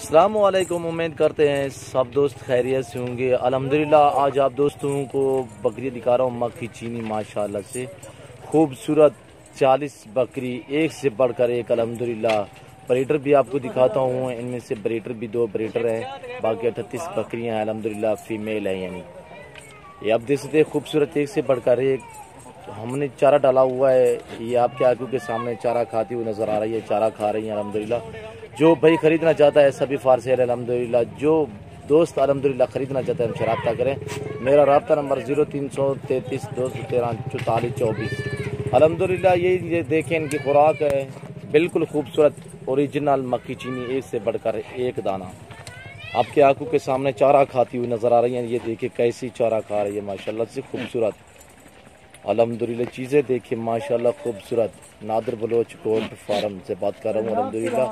السلام علیکم، امید کرتے ہیں سب دوست خیریت سے ہوں گے۔ الحمدللہ آج آپ دوستوں کو بکری دکھا رہا ہوں، مکی چینی ماشاءاللہ سے خوبصورت 40 بکری، ایک سے بڑھ کر ایک۔ الحمدللہ بریڈر بھی آپ کو دکھاتا ہوں، ان میں سے بریڈر بھی 2 بریڈر ہیں، باقی 38 بکریاں ہیں الحمدللہ فیمیل ہیں، یعنی یہ آپ دیکھ سکتے ہیں خوبصورت ایک سے بڑھ کر ایک۔ ہم نے چارہ ڈالا ہوا ہے، یہ آپ کے آنکھوں کے سامنے چارہ کھاتی ہوئی نظر آ رہی ہے، چارہ کھا رہی ہیں الحمدللہ۔ جو بھائی خریدنا چاہتا ہے سبھی فار سیل ہے الحمدللہ۔ جو دوست الحمدللہ خریدنا چاہتا ہے ہم سے رابطہ کریں، میرا رابطہ نمبر 0333 213 44 24۔ الحمدللہ یہ دیکھیں ان کی خوراک ہے، بالکل خوبصورت اوریجنل مکی چینی، ایک سے بڑھ کر ایک دانہ آپ کے آنکھوں کے سامنے چارہ کھاتی ہوئی نظر آ رہی ہیں۔ یہ دیکھیں کیسی چارہ کھا رہی ہے ماشاءاللہ سے خوبصورت، الحمدللہ چیزیں دیکھیں ماشاءاللہ خوبصورت۔ نادر بلوچ گولڈ فارم سے بات کر رہا ہوں الحمدللہ،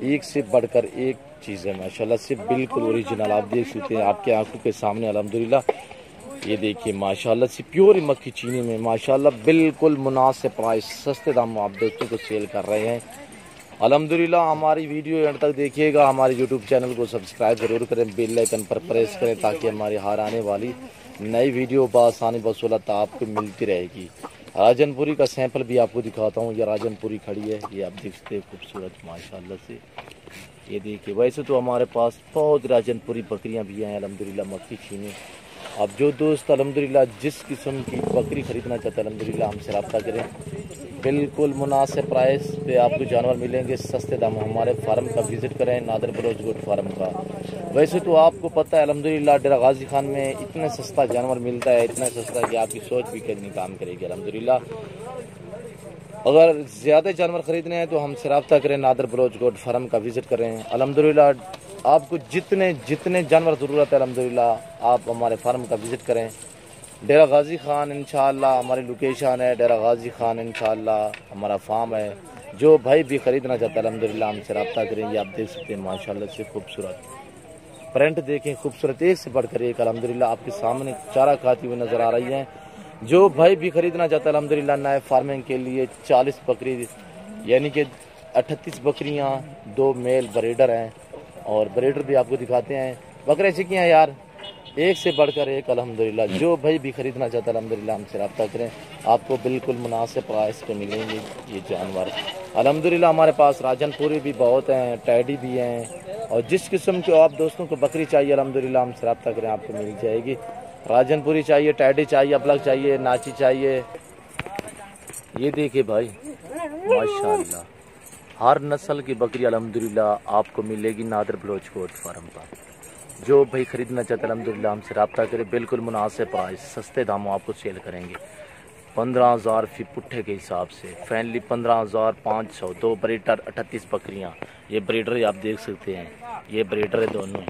ایک سے بڑھ کر ایک چیز ہے ماشاءاللہ سے بالکل اوریجنل، آپ دیکھ سکتے ہیں آپ کے آنکھوں کے سامنے الحمدللہ۔ یہ دیکھیے ماشاءاللہ سے پیور مکی چینی میں ماشاءاللہ بالکل مناسب پرائس، سستے داموں آپ دوستوں کو سیل کر رہے ہیں الحمدللہ۔ ہماری ویڈیو اینڈ تک دیکھیے گا، ہمارے یوٹیوب چینل کو سبسکرائب ضرور کریں، بیل آئیکن پر پریس کریں تاکہ ہماری ہر آنے والی نئی ویڈیو بآسانی بسہولت آپ کو ملتی رہے گی۔ راجن پوری کا سیمپل بھی آپ کو دکھاتا ہوں، یہ راجن پوری کھڑی ہے، یہ آپ دیکھ سکتے ہیں خوبصورت ماشاءاللہ سے۔ یہ دیکھیے ویسے تو ہمارے پاس بہت راجن پوری بکریاں بھی ہیں الحمدللہ مکی چینی۔ اب جو دوست الحمدللہ جس قسم کی بکری خریدنا چاہتے ہیں الحمدللہ ہم سے رابطہ کریں، بالکل مناسب پرائس پہ آپ کو جانور ملیں گے سستے داموں۔ ہمارے فارم کا وزٹ کریں، نادر بلوچ گوٹ فارم کا۔ ویسے تو آپ کو پتہ ہے الحمدللہ ڈیرہ غازی خان میں اتنا سستا جانور ملتا ہے، اتنا سستا کہ آپ کی سوچ بھی کرنی کام کرے گی الحمدللہ۔ اگر زیادہ جانور خریدنے ہیں تو ہم سے رابطہ کریں، نادر بلوچ گوٹ فارم کا وزٹ کریں الحمدللہ۔ آپ کو جتنے جانور ضرورت ہے الحمدللہ آپ ہمارے فارم کا وزٹ کریں۔ ڈیرہ غازی خان انشاءاللہ ہماری لوکیشن ہے، ڈیرہ غازی خان انشاءاللہ ہمارا فارم ہے۔ جو بھائی بھی خریدنا چاہتا ہے الحمدللہ ہم سے رابطہ کریں۔ یہ آپ دیکھ سکتے ہیں ماشاءاللہ سے خوبصورت پرنٹ دیکھیں، خوبصورت ایک سے بڑھ کر ایک الحمدللہ آپ کے سامنے چارہ کھاتی ہوئی نظر آ رہی ہیں۔ جو بھائی بھی خریدنا چاہتا ہے الحمدللہ نئے فارمنگ کے لیے 40 بکری یعنی کہ 38 بکریاں، 2 میل بریڈر ہیں اور بریڈر بھی آپ کو دکھاتے ہیں۔ بکرے چکی ہیں یار ایک سے بڑھ کر ایک الحمدللہ۔ جو بھائی بھی خریدنا چاہتا ہے الحمدللہ ہم سے رابطہ کریں، آپ کو بالکل مناسب پرائس پہ ملیں گے یہ جانور الحمدللہ۔ ہمارے پاس راجن پوری بھی بہت ہیں، ٹیڈی بھی ہیں، اور جس قسم کے آپ دوستوں کو بکری چاہیے الحمدللہ ہم سے رابطہ کریں، آپ کو مل جائے گی۔ راجن پوری چاہیے، ٹیڈی چاہیے، ابلغ چاہیے، ناچی چاہیے، یہ دیکھیں بھائی ماشاءاللہ ہر نسل کی بکری الحمدللہ آپ کو ملے گی نادر بلوچ گوٹ فارم پر۔ جو بھائی خریدنا چاہتا ہے الحمدللہ ہم سے رابطہ کرے، بالکل مناسب پرائس سستے داموں آپ کو سیل کریں گے 15,000 فی پٹھے کے حساب سے، فینلی 15,500، 2 بریڈر 38 بکریاں۔ یہ بریڈر آپ دیکھ سکتے ہیں، یہ بریڈر ہے دونوں،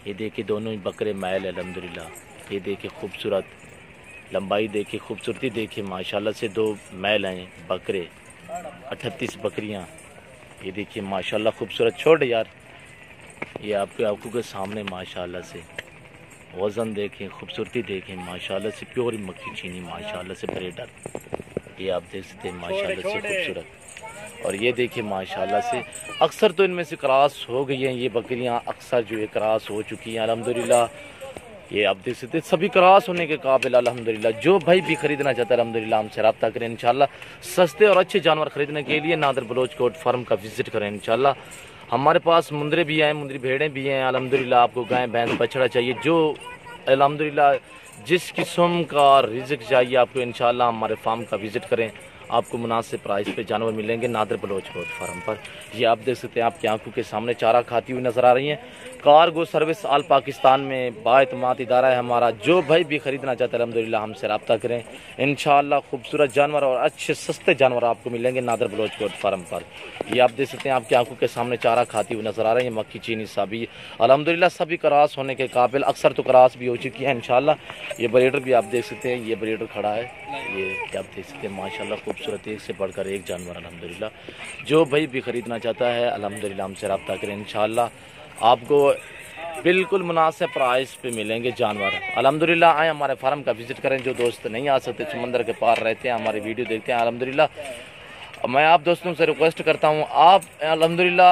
یہ دیکھیں دونوں ہی بکرے میل ہے الحمدللہ۔ یہ دیکھیں خوبصورت لمبائی دیکھیں، خوبصورتی دیکھیں ماشاءاللہ سے، 2 میل ہیں بکرے، 38 بکریاں۔ یہ دیکھیں ماشاءاللہ خوبصورت، چھوڑ یار، یہ آپ کے آنکھوں کے سامنے ماشاءاللہ سے وزن دیکھیں، خوبصورتی دیکھیں ماشاءاللہ سے، پیور مکی چینی ماشاءاللہ سے بریڈر، یہ آپ دیکھ سکتے ہیں ماشاءاللہ سے خوبصورت۔ اور یہ دیکھیں ماشاءاللہ سے اکثر تو ان میں سے کراس ہو گئی ہیں یہ بکریاں، اکثر جو ہے کراس ہو چکی ہیں الحمدللہ۔ یہ آپ دیکھ سکتے ہیں سبھی کراس ہونے کے قابل الحمدللہ۔ جو بھائی بھی خریدنا چاہتا ہے الحمدللہ ہم سے رابطہ کریں انشاءاللہ۔ سستے اور اچھے جانور خریدنے کے لیے نادر بلوچ گوٹ فارم کا وزٹ کریں انشاءاللہ۔ ہمارے پاس مندرے بھی ہیں، مندری بھیڑیں بھی ہیں الحمدللہ۔ آپ کو گائے بھینس بچڑا چاہیے، جو الحمدللہ جس قسم کا رزق چاہیے آپ کو انشاءاللہ ہمارے فارم کا وزٹ کریں، آپ کو مناسب پرائس پہ جانور ملیں گے نادر بلوچ گوٹ فارم پر۔ یہ آپ دیکھ سکتے ہیں آپ کی آنکھوں کے سامنے چارہ کھاتی ہوئی نظر آ رہی ہیں۔ کارگو سروس آل پاکستان میں بااعتماد ادارہ ہے ہمارا۔ جو بھائی بھی خریدنا چاہتا ہے الحمدللہ ہم سے رابطہ کریں انشاءاللہ۔ خوبصورت جانور اور اچھے سستے جانور آپ کو ملیں گے نادر بلوچ گوٹ فارم پر۔ یہ آپ دیکھ سکتے ہیں آپ کی آنکھوں کے سامنے چارہ کھاتی ہوئی نظر آ رہی ہیں مکی چینی سبھی الحمدللہ، سبھی کراس ہونے کے قابل، اکثر تو کراس بھی ہو چکی ہیں انشاءاللہ۔ یہ بریڈر بھی آپ دیکھ سکتے ہیں، یہ بریڈر کھڑا ہے، یہ آپ دیکھ سکتے ہیں ماشاءاللہ خوبصورت ایک سے بڑھ کر ایک جانور الحمدللہ۔ جو بھائی بھی خریدنا چاہتا ہے الحمدللہ ہم سے رابطہ کریں انشاءاللہ، آپ کو بالکل مناسب پرائس پہ ملیں گے جانور الحمدللہ۔ آئیں ہمارے فارم کا وزٹ کریں۔ جو دوست نہیں آ سکتے، سمندر کے پار رہتے ہیں، ہماری ویڈیو دیکھتے ہیں الحمدللہ، میں آپ دوستوں سے ریکویسٹ کرتا ہوں آپ الحمدللہ